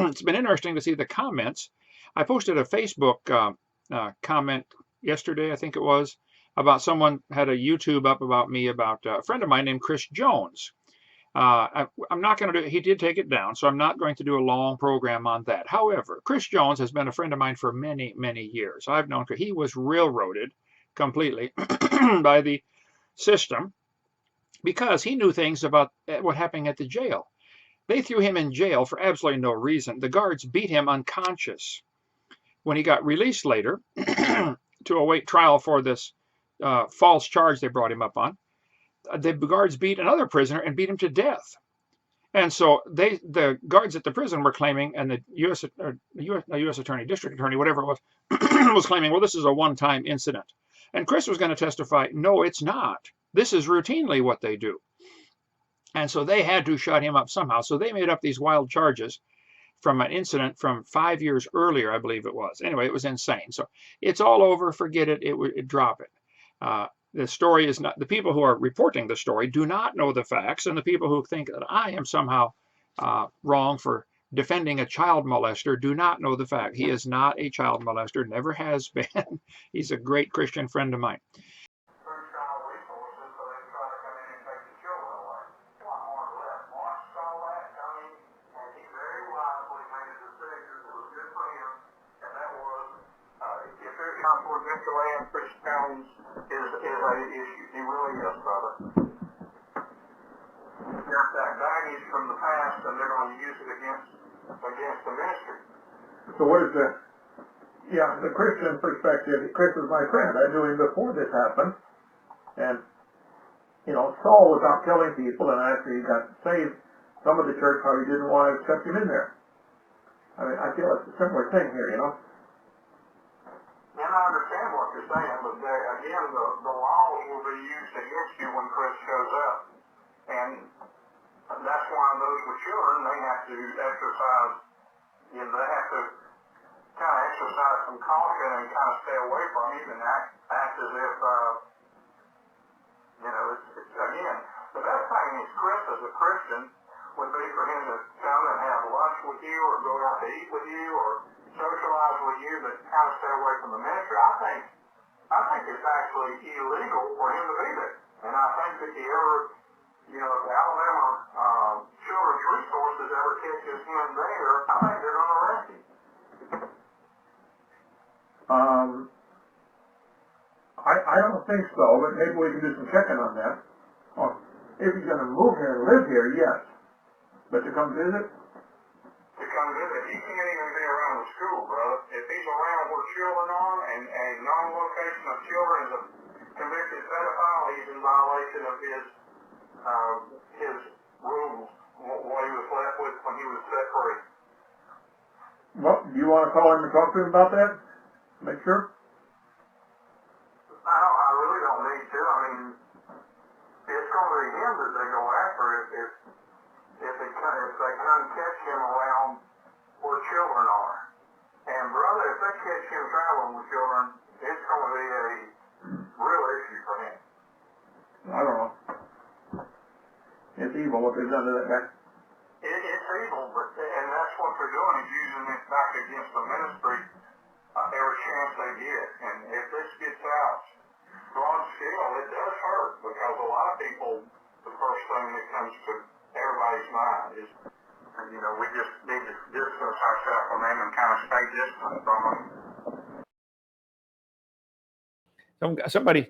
it's been interesting to see the comments. I posted a Facebook comment yesterday, I think it was, about someone had a YouTube up about me about a friend of mine named Chris Jones. I'm not going to do, he did take it down, so I'm not going to do a long program on that. However, Chris Jones has been a friend of mine for many, many years. I've known he was railroaded completely by the system because he knew things about what happened at the jail. They threw him in jail for absolutely no reason. The guards beat him unconscious. When he got released later to await trial for this false charge they brought him up on, the guards beat another prisoner and beat him to death. And so the guards at the prison were claiming, and the U.S. attorney, district attorney, whatever it was, was claiming, well, this is a one-time incident. And Chris was going to testify, no, it's not. This is routinely what they do. And so they had to shut him up somehow. So they made up these wild charges from an incident from 5 years earlier, I believe it was. Anyway, it was insane. So it's all over. Forget it. Drop it. The story is not, the people who are reporting the story do not know the facts, and the people who think that I am somehow wrong for defending a child molester do not know the fact. He is not a child molester, never has been. He's a great Christian friend of mine. Chris Jones is an issue. He really is, brother. There's that baggage from the past, and they're going to use it against the ministry. So what is the Christian perspective? Chris is my friend. I knew him before this happened. And, Saul was out killing people, and after he got saved, some of the church probably didn't want to accept him in there. I mean, I feel it's a similar thing here, And I understand what you're saying, but again, the laws will be used against you when Chris shows up. And that's why those with children, they have to exercise, they have to kind of exercise some caution and kind of stay away from him and act as if, it's again, the best thing is Chris as a Christian would be for him to come and have lunch with you or go out to eat with you or socialize with you, but kind of stay away from the ministry. I think it's actually illegal for him to be there. And I think that if the Alabama Children's Resources ever catches him there, I think they're going to arrest him. I don't think so, but maybe we can do some checking on that. If he's going to move here and live here, yes. But to come visit? To come visit, he can't even be around the school, brother. If he's around where children are and a non-location of children is a convicted pedophile, he's in violation of his rules, what he was left with when he was set free. Well, do you want to call him and talk to him about that? Make sure? I really don't need to. I mean, it's going to be him that they go after if they come catch him around where children are. And brother, if they catch him traveling with children, it's going to be a real issue for him. I don't know. It's evil what they've done to that guy. It's evil, and that's what they're doing, is using it back against the ministry every chance they get. And if this gets out broad scale, it does hurt, because a lot of people, the first thing that comes to everybody's mind is, we just need to distance ourselves from them and kind of stay distant from them. Somebody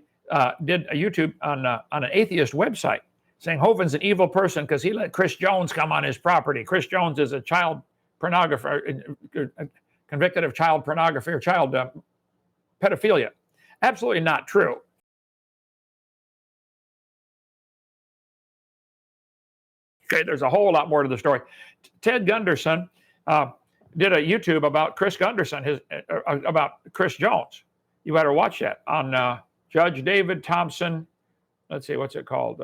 did a YouTube on an atheist website saying Hovind's an evil person because he let Chris Jones come on his property. Chris Jones is a child pornographer, convicted of child pornography or child pedophilia. Absolutely not true. Okay, there's a whole lot more to the story. Ted Gunderson did a YouTube about Chris Gunderson, about Chris Jones. You better watch that on Judge David Thompson. Let's see, what's it called?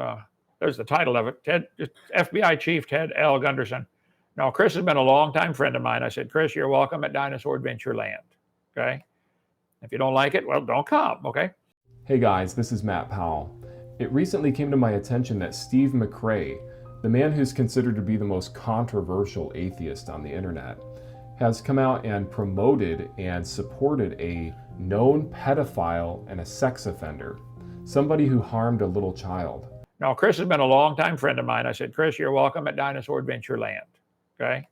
There's the title of it. FBI Chief Ted L. Gunderson. Now, Chris has been a longtime friend of mine. I said, Chris, you're welcome at Dinosaur Adventure Land. Okay? If you don't like it, well, don't come. Okay? Hey guys, this is Matt Powell. It recently came to my attention that Steve McRae, the man who's considered to be the most controversial atheist on the internet, has come out and promoted and supported a known pedophile and a sex offender, somebody who harmed a little child. Now, Chris has been a longtime friend of mine. I said, Chris, you're welcome at Dinosaur Adventure Land. Okay?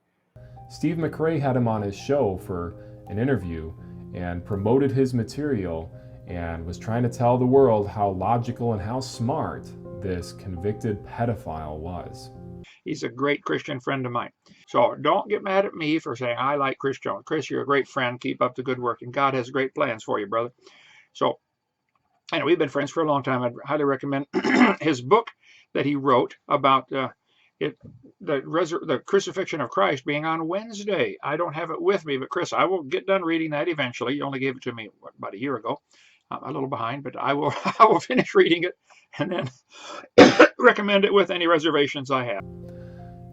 Steve McRae had him on his show for an interview and promoted his material and was trying to tell the world how logical and how smart this convicted pedophile was. He's a great Christian friend of mine. So don't get mad at me for saying I like Chris Jones. Chris, you're a great friend. Keep up the good work, and God has great plans for you, brother. So, and we've been friends for a long time. I'd highly recommend his book that he wrote about the crucifixion of Christ being on Wednesday. I don't have it with me, but Chris, I will get done reading that eventually. You only gave it to me about a year ago. I'm a little behind, but I will finish reading it and then recommend it with any reservations I have.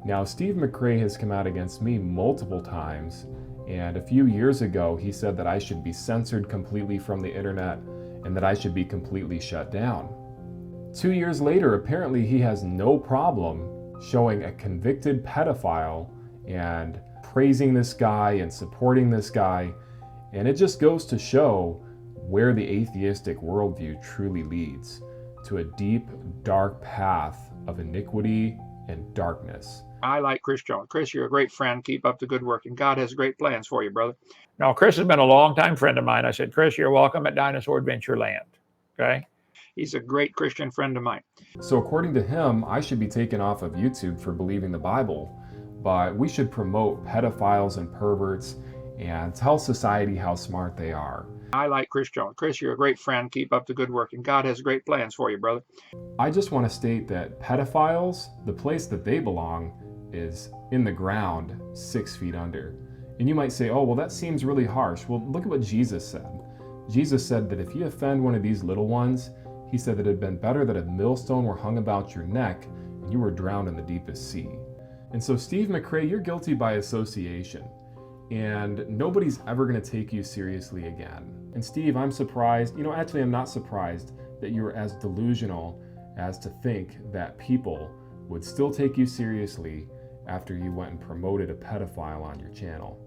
Now, Steve McRae has come out against me multiple times, and a few years ago he said that I should be censored completely from the internet and that I should be completely shut down. 2 years later, apparently he has no problem showing a convicted pedophile and praising this guy and supporting this guy, and it just goes to show where the atheistic worldview truly leads, to a deep, dark path of iniquity and darkness. I like Chris Jones. Chris, you're a great friend. Keep up the good work, and God has great plans for you, brother. Now, Chris has been a longtime friend of mine. I said, Chris, you're welcome at Dinosaur Adventure Land. Okay? He's a great Christian friend of mine. So according to him, I should be taken off of YouTube for believing the Bible, but we should promote pedophiles and perverts and tell society how smart they are. I like Chris Jones. Chris, you're a great friend. Keep up the good work, and God has great plans for you, brother. I just want to state that pedophiles, the place that they belong is in the ground 6 feet under. And you might say, oh, well, that seems really harsh. Well, look at what Jesus said. Jesus said that if you offend one of these little ones, he said that it had been better that a millstone were hung about your neck and you were drowned in the deepest sea. And so, Steve McRae, you're guilty by association, and nobody's ever going to take you seriously again. And Steve, I'm surprised, actually I'm not surprised that you're as delusional as to think that people would still take you seriously after you went and promoted a pedophile on your channel.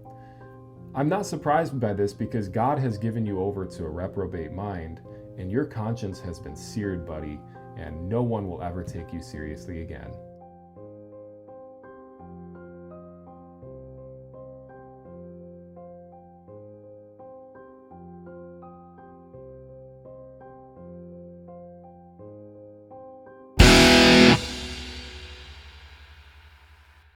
I'm not surprised by this because God has given you over to a reprobate mind, and your conscience has been seared, buddy, and no one will ever take you seriously again.